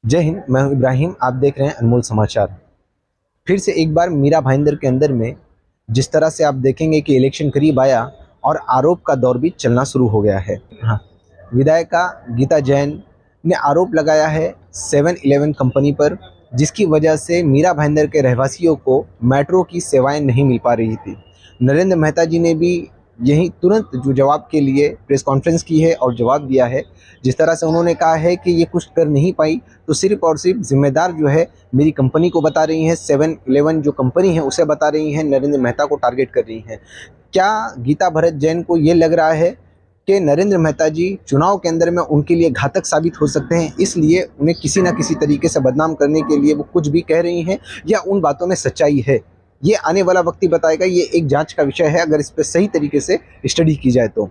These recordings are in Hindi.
जय हिंद। मैं हूं इब्राहिम। आप देख रहे हैं अनमोल समाचार। फिर से एक बार मीरा भाईंदर के अंदर में जिस तरह से आप देखेंगे कि इलेक्शन करीब आया और आरोप का दौर भी चलना शुरू हो गया है। हाँ, विधायिका गीता जैन ने आरोप लगाया है 7-Eleven कंपनी पर, जिसकी वजह से मीरा भाईंदर के रहवासियों को मेट्रो की सेवाएं नहीं मिल पा रही थी। नरेंद्र मेहता जी ने भी यही तुरंत जो जवाब के लिए प्रेस कॉन्फ्रेंस की है और जवाब दिया है। जिस तरह से उन्होंने कहा है कि ये कुछ कर नहीं पाई तो सिर्फ और सिर्फ जिम्मेदार जो है मेरी कंपनी को बता रही हैं, 7-Eleven जो कंपनी है उसे बता रही हैं, नरेंद्र मेहता को टारगेट कर रही हैं। क्या गीता भरत जैन को ये लग रहा है कि नरेंद्र मेहता जी चुनाव के अंदर में उनके लिए घातक साबित हो सकते हैं, इसलिए उन्हें किसी न किसी तरीके से बदनाम करने के लिए वो कुछ भी कह रही हैं, या उन बातों में सच्चाई है? ये आने वाला वक्त ही बताएगा। ये एक जांच का विषय है अगर इस पर सही तरीके से स्टडी की जाए तो।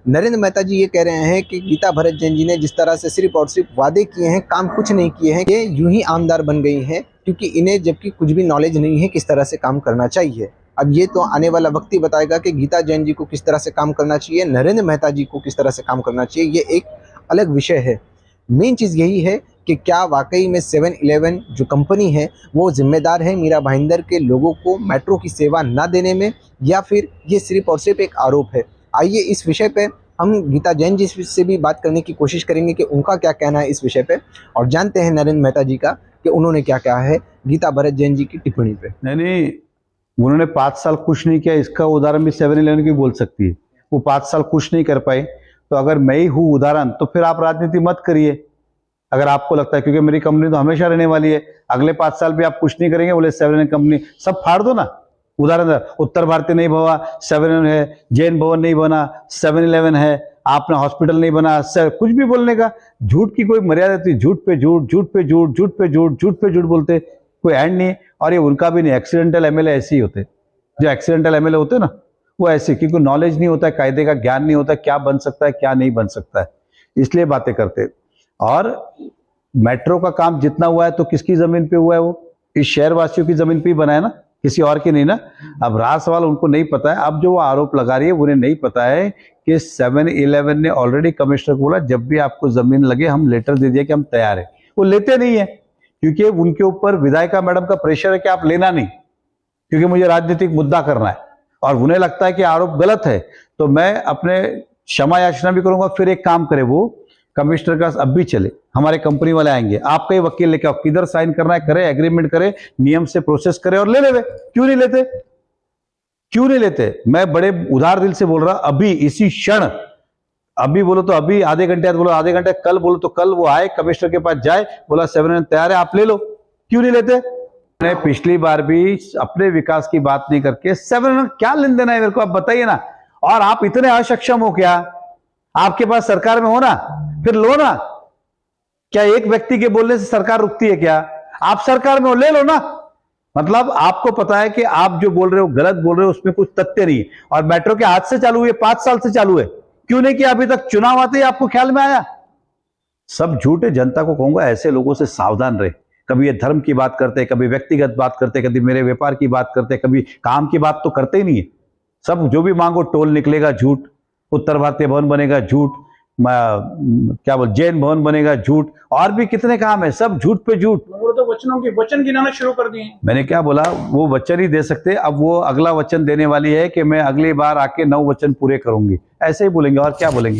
नरेंद्र मेहता जी ये कह रहे हैं कि गीता भरत जैन जी ने जिस तरह से सिर्फ और सिर्फ वादे किए हैं, काम कुछ नहीं किए हैं, ये यूं ही आमदार बन गई हैं क्योंकि इन्हें जबकि कुछ भी नॉलेज नहीं है किस तरह से काम करना चाहिए। अब ये तो आने वाला वक्त ही बताएगा कि गीता जैन जी को किस तरह से काम करना चाहिए, नरेंद्र मेहता जी को किस तरह से काम करना चाहिए। ये एक अलग विषय है। मेन चीज़ यही है कि क्या वाकई में 7-Eleven जो कंपनी है वो जिम्मेदार है मीरा भाईंदर के लोगों को मेट्रो की सेवा ना देने में, या फिर ये सिर्फ और सिर्फ एक आरोप है। आइए इस विषय पे हम गीता जैन जी से भी बात करने की कोशिश करेंगे कि उनका क्या कहना है इस विषय पे, और जानते हैं नरेंद्र मेहता जी का कि उन्होंने क्या कहा है गीता भरत जैन जी की टिप्पणी पे। नहीं, उन्होंने 5 साल कुछ नहीं किया, इसका उदाहरण भी 7-Eleven की बोल सकती है। वो 5 साल कुछ नहीं कर पाए, तो अगर मैं ही हूँ उदाहरण तो फिर आप राजनीति मत करिए अगर आपको लगता है, क्योंकि मेरी कंपनी तो हमेशा रहने वाली है। अगले 5 साल भी आप कुछ नहीं करेंगे, बोले 7-Eleven कंपनी सब फाड़ दो ना। उदाहरण उत्तर भारतीय नहीं बना, 7-Eleven है, जैन भवन नहीं बना, 7-Eleven है, आपने हॉस्पिटल नहीं बना, कुछ भी बोलने का। झूठ की कोई मर्यादा थी? झूठ पे झूठ, झूठ पे झूठ, झूठ पे झूठ, झूठ पे झूठ बोलते, कोई एंड नहीं है। और ये उनका भी नहीं, एक्सीडेंटल एमएलए ऐसे ही होते। जो एक्सीडेंटल एमएलए होते ना वो ऐसे, क्योंकि नॉलेज नहीं होता है, कायदे का ज्ञान नहीं होता, क्या बन सकता है क्या नहीं बन सकता है, इसलिए बातें करते। और मेट्रो का काम जितना हुआ है तो किसकी जमीन पे हुआ है? वो इस शहरवासियों की जमीन पे ही बना है ना, किसी और की नहीं ना। अब रहा सवाल, उनको नहीं पता है। अब जो वो आरोप लगा रही है उन्हें नहीं पता है कि 7-Eleven ने ऑलरेडी कमिश्नर को बोला जब भी आपको जमीन लगे हम लेटर दे दिया कि हम तैयार है। वो लेते नहीं है क्योंकि उनके ऊपर विधायिका मैडम का प्रेशर है कि आप लेना नहीं, क्योंकि मुझे राजनीतिक मुद्दा करना है और उन्हें लगता है कि आरोप गलत है। तो मैं अपने क्षमा याचना भी करूंगा। फिर एक काम करे, वो कमिश्नर का अब भी चले, हमारे कंपनी वाले आएंगे, आपका ही वकील लेके आओ, किधर साइन करना है करे, एग्रीमेंट करे, नियम से प्रोसेस करे और ले ले। क्यों नहीं लेते? क्यों नहीं लेते? मैं बड़े उदार दिल से बोल रहा, अभी इसी क्षण, अभी बोलो तो अभी, आधे घंटे बोलो आधे घंटे, कल बोलो तो कल वो आए कमिश्नर के पास जाए, बोला 7-Eleven तैयार है, आप ले लो। क्यों नहीं लेते? मैंने पिछली बार भी अपने विकास की बात नहीं करके 7-Eleven क्या लेन देना है मेरे को, आप बताइए ना। और आप इतने अक्षम हो क्या? आपके पास सरकार में हो ना, फिर लो ना। क्या एक व्यक्ति के बोलने से सरकार रुकती है क्या? आप सरकार में हो, ले लो ना। मतलब आपको पता है कि आप जो बोल रहे हो गलत बोल रहे हो, उसमें कुछ तथ्य नहीं है। और मेट्रो के आज से चालू हुई, 5 साल से चालू है, क्यों नहीं किया अभी तक? चुनाव आते ही आपको ख्याल में आया? सब झूठ है। जनता को कहूंगा ऐसे लोगों से सावधान रहे। कभी ये धर्म की बात करते, कभी व्यक्तिगत बात करते, कभी मेरे व्यापार की बात करते, कभी काम की बात तो करते ही नहीं है। सब जो भी मांगो टोल निकलेगा झूठ, उत्तर भारतीय भवन बनेगा झूठ, क्या बोल जैन भवन बनेगा झूठ, और भी कितने काम है, सब झूठ पे झूठ। वो तो वचनों के वचन गिनाना शुरू कर दिए। मैंने क्या बोला? वो वचन ही दे सकते। अब वो अगला वचन देने वाली है कि मैं अगली बार आके 9 वचन पूरे करूंगी, ऐसे ही बोलेंगे और क्या बोलेंगे।